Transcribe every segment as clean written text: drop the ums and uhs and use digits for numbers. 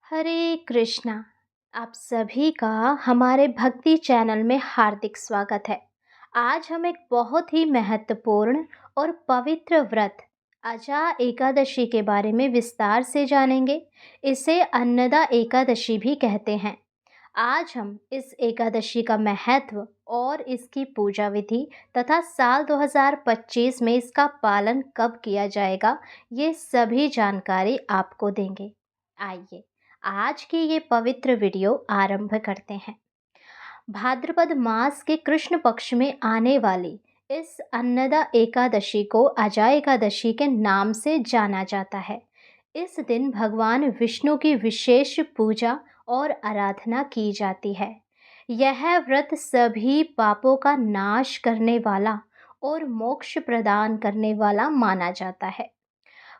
हरे कृष्णा। आप सभी का हमारे भक्ति चैनल में हार्दिक स्वागत है। आज हम एक बहुत ही महत्वपूर्ण और पवित्र व्रत अजा एकादशी के बारे में विस्तार से जानेंगे। इसे अन्नदा एकादशी भी कहते हैं। आज हम इस एकादशी का महत्व और इसकी पूजा विधि तथा साल 2025 में इसका पालन कब किया जाएगा, ये सभी जानकारी आपको देंगे। आइए आज की ये पवित्र वीडियो आरंभ करते हैं। भाद्रपद मास के कृष्ण पक्ष में आने वाली इस अन्नदा एकादशी को अजा एकादशी के नाम से जाना जाता है। इस दिन भगवान विष्णु की विशेष पूजा और आराधना की जाती है। यह व्रत सभी पापों का नाश करने वाला और मोक्ष प्रदान करने वाला माना जाता है।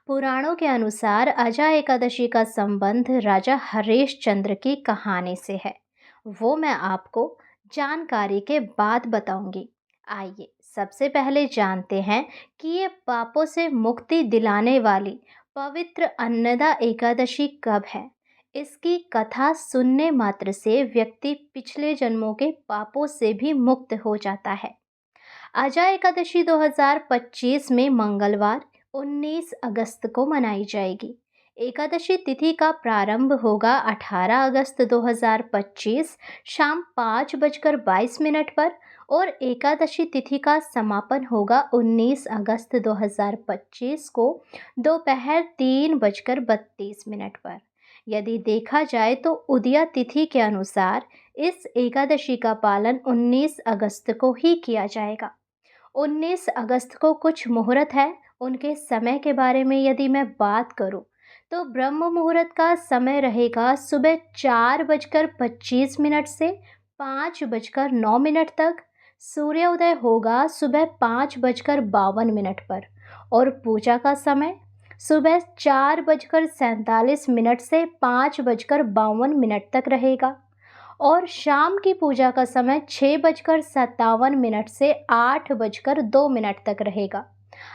पुराणों के अनुसार अजा एकादशी का संबंध राजा हरिश्चंद्र की कहानी से है। वो मैं आपको जानकारी के बाद बताऊंगी। आइए सबसे पहले जानते हैं कि ये पापों से मुक्ति दिलाने वाली पवित्र अन्नदा एकादशी कब है। इसकी कथा सुनने मात्र से व्यक्ति पिछले जन्मों के पापों से भी मुक्त हो जाता है। अजा एकादशी 2025 में मंगलवार 19 अगस्त को मनाई जाएगी। एकादशी तिथि का प्रारंभ होगा 18 अगस्त 2025 शाम 5:22 पर और एकादशी तिथि का समापन होगा 19 अगस्त 2025 को दोपहर 3:32 पर। यदि देखा जाए तो उदया तिथि के अनुसार इस एकादशी का पालन 19 अगस्त को ही किया जाएगा। 19 अगस्त को कुछ मुहूर्त है। उनके समय के बारे में यदि मैं बात करूं तो ब्रह्म मुहूर्त का समय रहेगा सुबह 4:25 से 5:09 तक। सूर्योदय होगा सुबह 5:52 पर और पूजा का समय सुबह 4:47 से 5:52 तक रहेगा और शाम की पूजा का समय 6:57 से 8:02 तक रहेगा।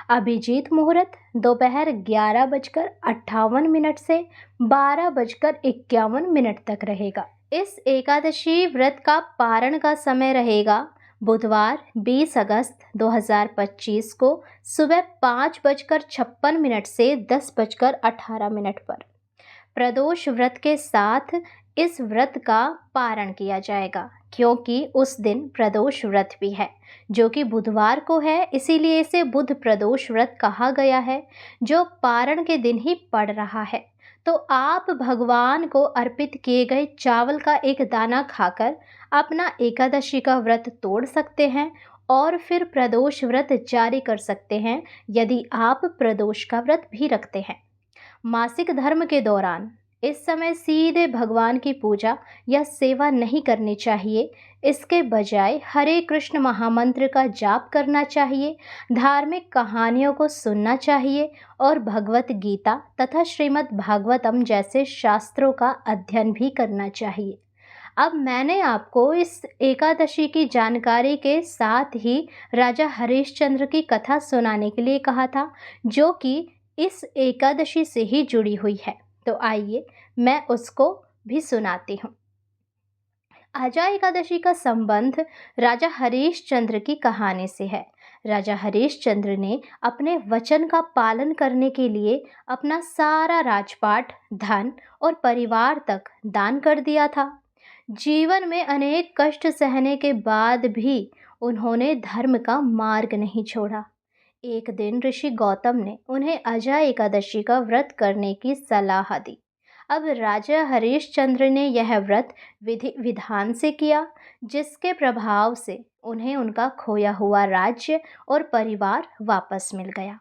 अभिजीत मुहूर्त दोपहर 11:58 से 12:51 तक रहेगा। इस एकादशी व्रत का पारण का समय रहेगा बुधवार 20 अगस्त 2025 को सुबह 5:56 से 10:18 पर। प्रदोष व्रत के साथ इस व्रत का पारण किया जाएगा क्योंकि उस दिन प्रदोष व्रत भी है जो कि बुधवार को है, इसीलिए इसे बुध प्रदोष व्रत कहा गया है जो पारण के दिन ही पड़ रहा है। तो आप भगवान को अर्पित किए गए चावल का एक दाना खाकर अपना एकादशी का व्रत तोड़ सकते हैं और फिर प्रदोष व्रत जारी कर सकते हैं यदि आप प्रदोष का व्रत भी रखते हैं। मासिक धर्म के दौरान इस समय सीधे भगवान की पूजा या सेवा नहीं करनी चाहिए। इसके बजाय हरे कृष्ण महामंत्र का जाप करना चाहिए, धार्मिक कहानियों को सुनना चाहिए और भगवत गीता तथा श्रीमद् भागवतम जैसे शास्त्रों का अध्ययन भी करना चाहिए। अब मैंने आपको इस एकादशी की जानकारी के साथ ही राजा हरिश्चंद्र की कथा सुनाने के लिए कहा था जो कि इस एकादशी से ही जुड़ी हुई है। तो आइए मैं उसको भी सुनाती हूँ। अजा एकादशी का संबंध राजा हरिश्चंद्र की कहानी से है। राजा हरिश्चंद्र ने अपने वचन का पालन करने के लिए अपना सारा राजपाट, धन और परिवार तक दान कर दिया था। जीवन में अनेक कष्ट सहने के बाद भी उन्होंने धर्म का मार्ग नहीं छोड़ा। एक दिन ऋषि गौतम ने उन्हें अजा एकादशी का व्रत करने की सलाह दी। अब राजा हरिश्चंद्र ने यह व्रत विधि विधान से किया जिसके प्रभाव से उन्हें उनका खोया हुआ राज्य और परिवार वापस मिल गया।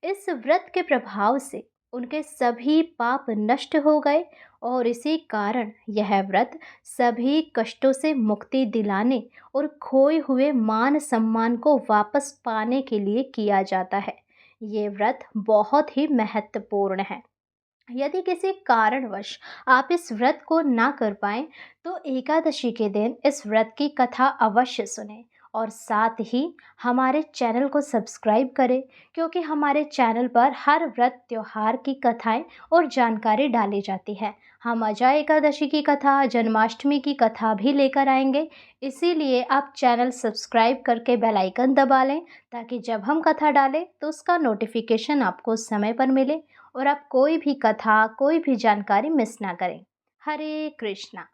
इस व्रत के प्रभाव से उनके सभी पाप नष्ट हो गए और इसी कारण यह व्रत सभी कष्टों से मुक्ति दिलाने और खोए हुए मान सम्मान को वापस पाने के लिए किया जाता है। ये व्रत बहुत ही महत्वपूर्ण है। यदि किसी कारणवश आप इस व्रत को ना कर पाएं तो एकादशी के दिन इस व्रत की कथा अवश्य सुनें और साथ ही हमारे चैनल को सब्सक्राइब करें, क्योंकि हमारे चैनल पर हर व्रत त्योहार की कथाएं और जानकारी डाली जाती है। हम अजय एकादशी की कथा, जन्माष्टमी की कथा भी लेकर आएंगे। इसीलिए आप चैनल सब्सक्राइब करके बेल आइकन दबा लें, ताकि जब हम कथा डालें तो उसका नोटिफिकेशन आपको समय पर मिले और आप कोई भी कथा, कोई भी जानकारी मिस ना करें। हरे कृष्णा।